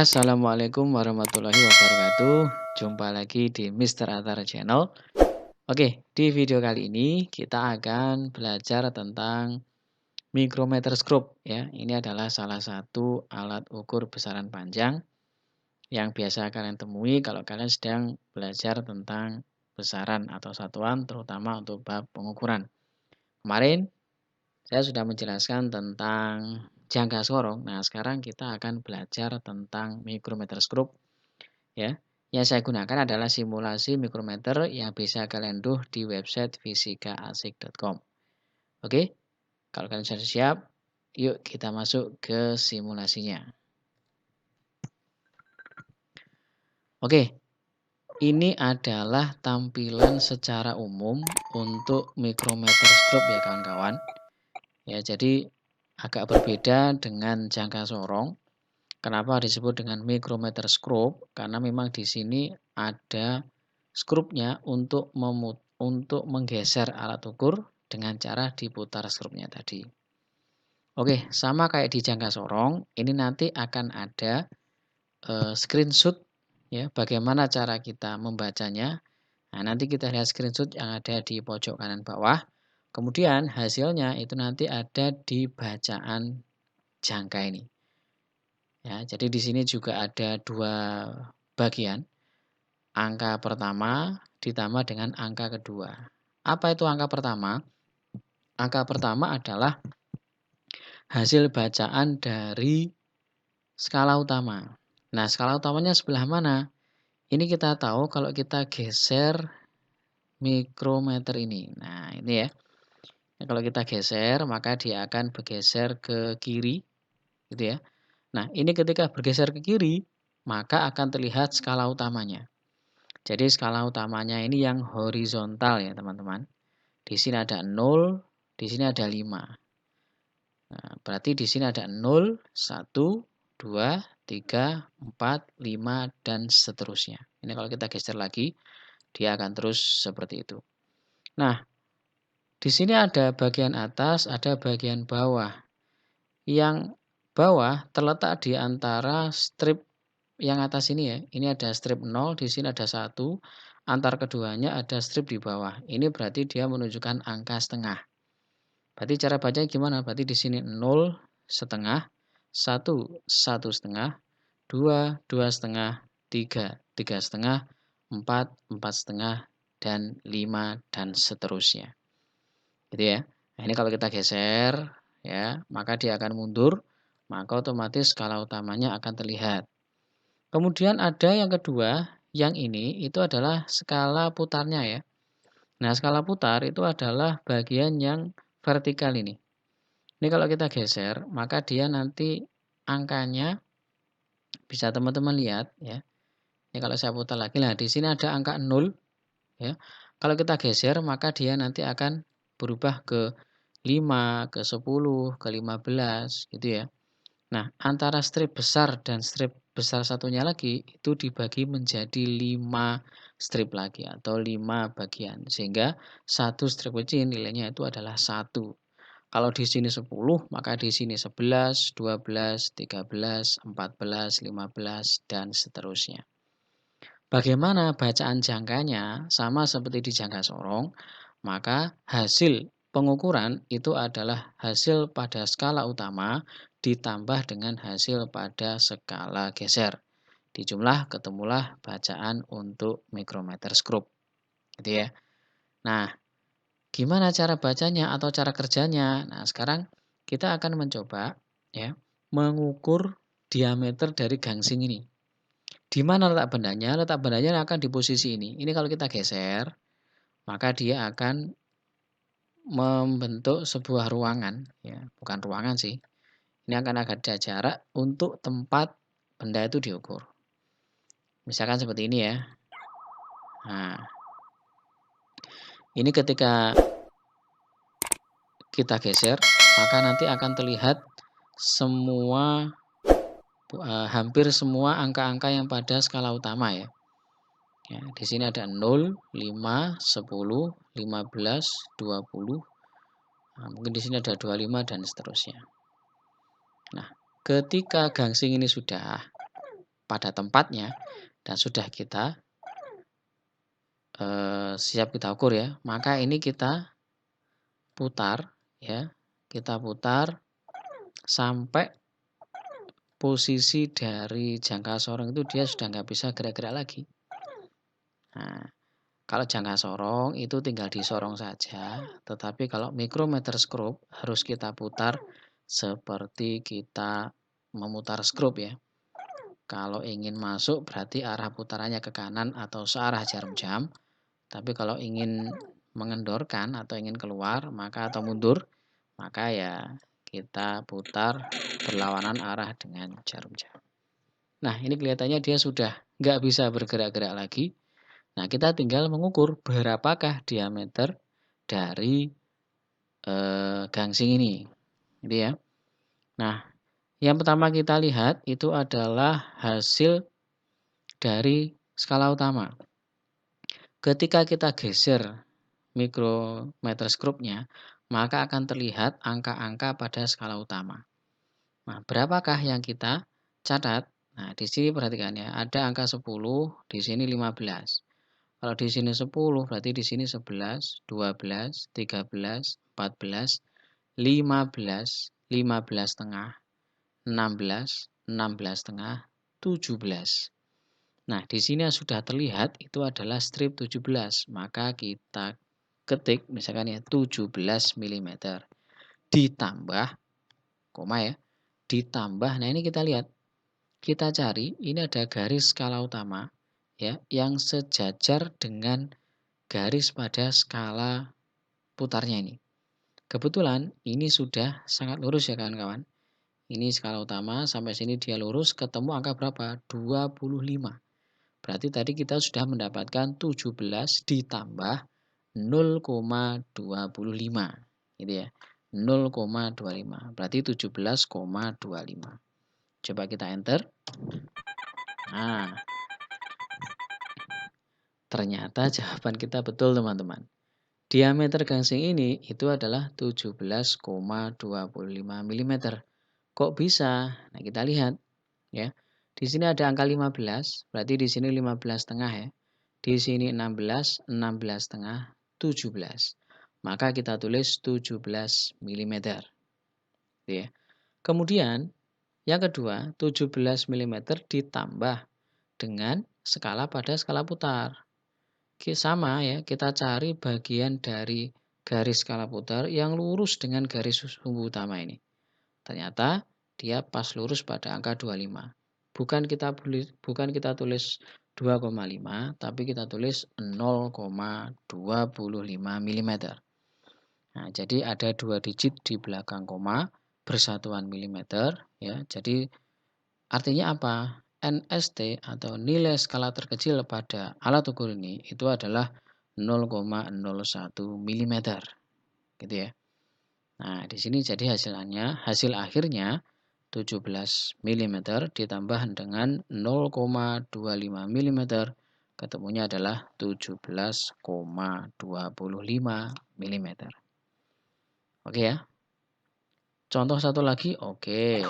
Assalamualaikum warahmatullahi wabarakatuh. Jumpa lagi di Mister Atara Channel. Oke, di video kali ini kita akan belajar tentang micrometer scope ya. Ini adalah salah satu alat ukur besaran panjang yang biasa kalian temui kalau kalian sedang belajar tentang besaran atau satuan terutama untuk bab pengukuran. Kemarin saya sudah menjelaskan tentang jangka sorong. Nah, sekarang kita akan belajar tentang micrometer scope ya. Yang saya gunakan adalah simulasi mikrometer yang bisa kalian duh di website fisikaasik.com. Oke, kalau kalian sudah siap, yuk kita masuk ke simulasinya. Oke, ini adalah tampilan secara umum untuk micrometer scope ya kawan-kawan. Ya, jadi agak berbeda dengan jangka sorong. Kenapa disebut dengan micrometer scope? Karena memang di sini ada skrup-nya untuk menggeser alat ukur dengan cara diputar skrup-nya tadi. Oke, sama kayak di jangka sorong, ini nanti akan ada screenshot ya, bagaimana cara kita membacanya. Nah, nanti kita lihat screenshot yang ada di pojok kanan bawah. Kemudian hasilnya itu nanti ada di bacaan jangka ini. Ya, jadi di sini juga ada dua bagian. Angka pertama ditambah dengan angka kedua. Apa itu angka pertama? Angka pertama adalah hasil bacaan dari skala utama. Nah, skala utamanya sebelah mana? Ini kita tahu kalau kita geser mikrometer ini. Nah, ini ya. Kalau kita geser, maka dia akan bergeser ke kiri, gitu ya. Nah, ini ketika bergeser ke kiri, maka akan terlihat skala utamanya. Jadi skala utamanya ini yang horizontal ya teman-teman. Di sini ada 0, di sini ada 5. Nah, berarti di sini ada 0, 1, 2, 3, 4, 5, dan seterusnya. Ini kalau kita geser lagi, dia akan terus seperti itu. Nah, di sini ada bagian atas, ada bagian bawah. Yang bawah terletak di antara strip yang atas ini ya. Ini ada strip 0, di sini ada 1. Antar keduanya ada strip di bawah. Ini berarti dia menunjukkan angka setengah. Berarti cara bacanya gimana? Berarti di sini 0 setengah, 1 1 setengah, 2 2 setengah, 3 3 setengah, 4 4 setengah, dan 5 dan seterusnya. Gitu ya. Nah, ini kalau kita geser ya, maka dia akan mundur, maka otomatis skala utamanya akan terlihat. Kemudian ada yang kedua, yang ini itu adalah skala putarnya ya. Nah, skala putar itu adalah bagian yang vertikal ini. Ini kalau kita geser, maka dia nanti angkanya bisa teman-teman lihat ya. Ini kalau saya putar lagi, nah di sini ada angka 0 ya. Kalau kita geser, maka dia nanti akan berubah ke 5, ke 10, ke 15 gitu ya. Nah, antara strip besar dan strip besar satunya lagi itu dibagi menjadi 5 strip lagi atau 5 bagian. Sehingga satu strip kecil nilainya itu adalah 1. Kalau di sini 10, maka di sini 11, 12, 13, 14, 15, dan seterusnya. Bagaimana bacaan jangkanya? Sama seperti di jangka sorong, maka hasil pengukuran itu adalah hasil pada skala utama ditambah dengan hasil pada skala geser. Dijumlah ketemulah bacaan untuk micrometer scope. Gitu ya. Nah, gimana cara bacanya atau cara kerjanya? Nah, sekarang kita akan mencoba ya mengukur diameter dari gangsing ini. Di mana letak bendanya? Letak bendanya akan di posisi ini. Ini kalau kita geser, maka dia akan membentuk sebuah ruangan ya, bukan ruangan sih. Ini akan ada jarak untuk tempat benda itu diukur. Misalkan seperti ini ya. Nah, ini ketika kita geser, maka nanti akan terlihat semua hampir semua angka-angka yang pada skala utama ya. Ya, di sini ada 0, 5, 10, 15, 20. Nah, mungkin di sini ada 25 dan seterusnya. Nah, ketika gangsing ini sudah, pada tempatnya dan sudah kita siap kita ukur ya, maka ini kita putar ya, kita putar sampai posisi dari jangka sorong itu dia sudah nggak bisa gerak-gerak lagi. Nah, kalau jangka sorong itu tinggal disorong saja, tetapi kalau mikrometer skrup harus kita putar seperti kita memutar skrup ya. Kalau ingin masuk berarti arah putarannya ke kanan atau searah jarum jam. Tapi kalau ingin mengendorkan atau ingin keluar maka atau mundur, maka ya kita putar berlawanan arah dengan jarum jam. Nah, ini kelihatannya dia sudah nggak bisa bergerak-gerak lagi. Nah, kita tinggal mengukur berapakah diameter dari gangsing ini. Gitu ya. Nah, yang pertama kita lihat itu adalah hasil dari skala utama. Ketika kita geser mikrometer skrupnya, maka akan terlihat angka-angka pada skala utama. Nah, berapakah yang kita catat? Nah, di sini perhatikan ya, ada angka 10, di sini 15. Kalau di sini 10, berarti di sini 11, 12, 13, 14, 15, 15 setengah, 16, 16 setengah, 17. Nah, di sini sudah terlihat itu adalah strip 17. Maka kita ketik misalkan ya 17 mm. Ditambah, koma ya, ditambah. Nah, ini kita lihat. Kita cari, ini ada garis skala utama ya yang sejajar dengan garis pada skala putarnya ini. Kebetulan ini sudah sangat lurus ya kawan-kawan. Ini skala utama sampai sini dia lurus, ketemu angka berapa? 25. Berarti tadi kita sudah mendapatkan 17 ditambah 0,25 gitu ya. 0,25 berarti 17,25. Coba kita enter. Nah, ternyata jawaban kita betul teman-teman. Diameter gangsing ini itu adalah 17,25 mm. Kok bisa? Nah, kita lihat ya. Di sini ada angka 15, berarti di sini 15 setengah ya. Di sini 16, 16 setengah, 17. Maka kita tulis 17 mm. Ya. Kemudian yang kedua, 17 mm ditambah dengan skala pada skala putar. Sama ya, kita cari bagian dari garis skala putar yang lurus dengan garis sumbu utama ini. Ternyata dia pas lurus pada angka 25. Bukan kita tulis 2,5, tapi kita tulis 0,25 mm. Nah, jadi ada 2 digit di belakang koma bersatuan milimeter ya. Jadi artinya apa? NST atau nilai skala terkecil pada alat ukur ini itu adalah 0,01 mm. Gitu ya. Nah, di sini jadi hasil akhirnya 17 mm ditambah dengan 0,25 mm, ketemunya adalah 17,25 mm. Oke ya. Contoh satu lagi, oke.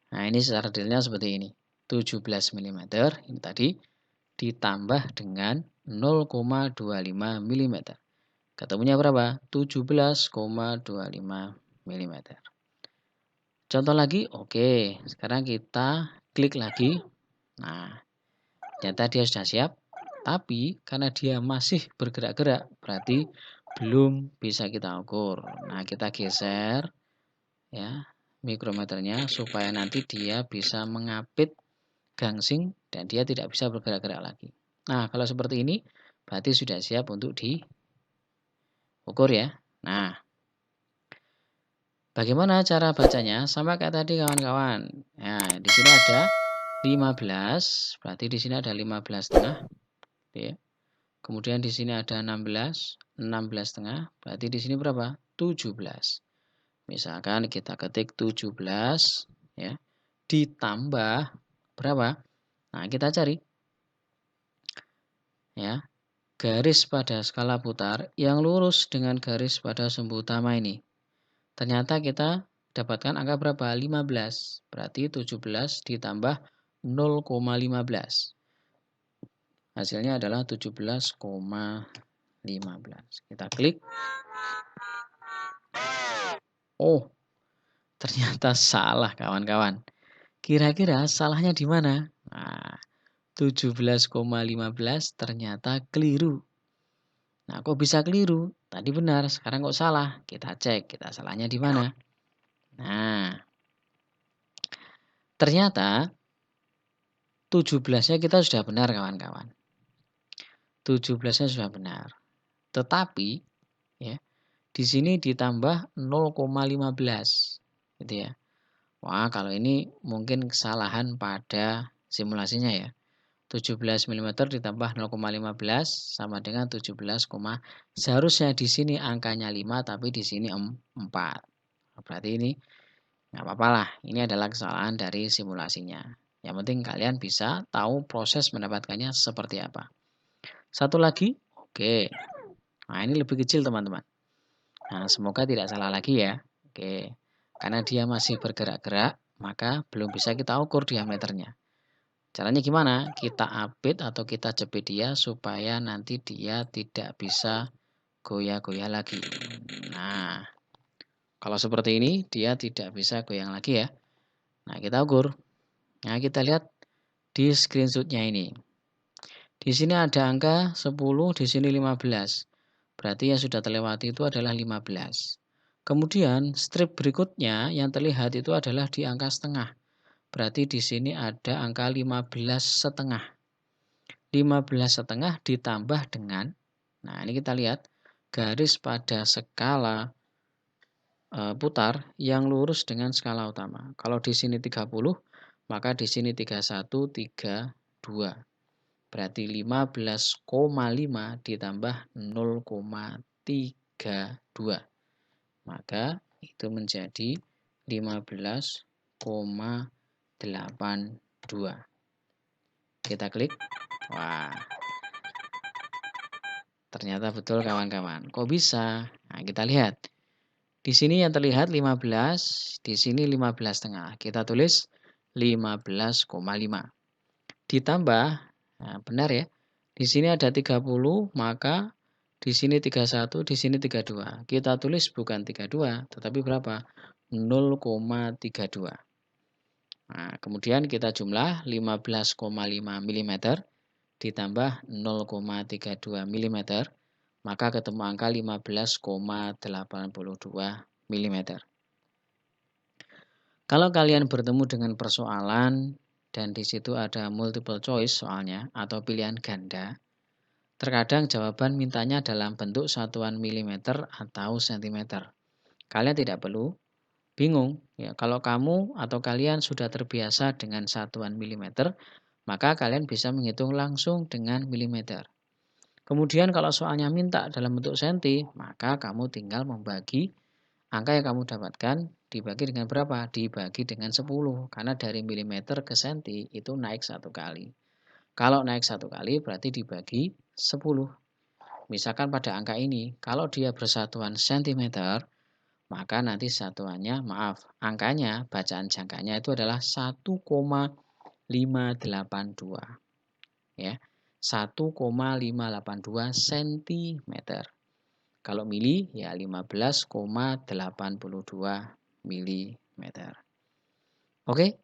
Nah, ini secara detailnya seperti ini. 17 mm ini tadi ditambah dengan 0,25 mm. Ketemunya berapa? 17,25 mm. Contoh lagi, oke. Sekarang kita klik lagi. Nah, ternyata dia sudah siap. Tapi karena dia masih bergerak-gerak, berarti belum bisa kita ukur. Nah, kita geser ya mikrometernya supaya nanti dia bisa mengapit gangsing dan dia tidak bisa bergerak-gerak lagi. Nah, kalau seperti ini berarti sudah siap untuk diukur ya. Nah, bagaimana cara bacanya? Sama kayak tadi kawan-kawan. Nah, di sini ada 15, berarti di sini ada 15 setengah, ya. Kemudian di sini ada 16, 16 setengah, berarti di sini berapa? 17. Misalkan kita ketik 17 ya, ditambah berapa? Nah, kita cari ya, garis pada skala putar yang lurus dengan garis pada sumbu utama ini. Ternyata kita dapatkan angka berapa? 15. Berarti 17 ditambah 0,15. Hasilnya adalah 17,15. Kita klik. Oh, ternyata salah kawan-kawan. Kira-kira salahnya di mana? Nah, 17,15 ternyata keliru. Nah, kok bisa keliru? Tadi benar, sekarang kok salah? Kita cek, kita salahnya di mana. Nah, ternyata 17-nya kita sudah benar kawan-kawan. 17-nya sudah benar. Tetapi ya, di sini ditambah 0,15 gitu ya. Wah, kalau ini mungkin kesalahan pada simulasinya ya. 17 mm ditambah 0,15 sama dengan 17, seharusnya di sini angkanya 5 tapi di sini 4. Berarti ini nggak apa-apa lah. Ini adalah kesalahan dari simulasinya. Yang penting kalian bisa tahu proses mendapatkannya seperti apa. Satu lagi, oke. Nah, ini lebih kecil teman-teman. Nah, semoga tidak salah lagi ya. Oke. Karena dia masih bergerak-gerak, maka belum bisa kita ukur diameternya. Caranya gimana? Kita apit atau kita jepit dia supaya nanti dia tidak bisa goyah-goyah lagi. Nah, kalau seperti ini dia tidak bisa goyang lagi ya. Nah, kita ukur. Nah, kita lihat di screenshotnya ini. Di sini ada angka 10, di sini 15. Berarti yang sudah terlewati itu adalah 15. Kemudian strip berikutnya yang terlihat itu adalah di angka setengah. Berarti di sini ada angka 15 setengah. 15 setengah ditambah dengan, nah ini kita lihat, garis pada skala putar yang lurus dengan skala utama. Kalau di sini 30, maka di sini 31, 32. Berarti 15,5 ditambah 0,32. Maka itu menjadi 15,82. Kita klik. Wah, ternyata betul kawan-kawan. Kok bisa? Nah, kita lihat. Di sini yang terlihat 15, di sini 15 setengah. Kita tulis 15,5. Ditambah, nah benar ya. Di sini ada 30, maka di sini 31, di sini 32. Kita tulis bukan 32, tetapi berapa? 0,32. Nah, kemudian kita jumlah 15,5 mm ditambah 0,32 mm, maka ketemu angka 15,82 mm. Kalau kalian bertemu dengan persoalan dan di situ ada multiple choice soalnya atau pilihan ganda, terkadang jawaban mintanya dalam bentuk satuan milimeter atau sentimeter. Kalian tidak perlu bingung ya, kalau kamu atau kalian sudah terbiasa dengan satuan milimeter, maka kalian bisa menghitung langsung dengan milimeter. Kemudian kalau soalnya minta dalam bentuk senti, maka kamu tinggal membagi angka yang kamu dapatkan dibagi dengan berapa? Dibagi dengan 10. Karena dari milimeter ke senti itu naik 1 kali. Kalau naik 1 kali berarti dibagi 10. Misalkan pada angka ini, kalau dia bersatuan sentimeter, maka nanti satuannya, angkanya, bacaan jangkanya itu adalah 1,582. Ya, 1,582 cm. Kalau mili ya 15,82 mm. Oke,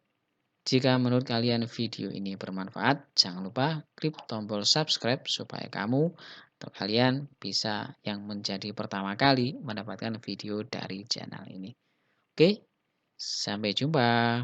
jika menurut kalian video ini bermanfaat, jangan lupa klik tombol subscribe supaya kamu atau kalian bisa yang menjadi pertama kali mendapatkan video dari channel ini. Oke, sampai jumpa.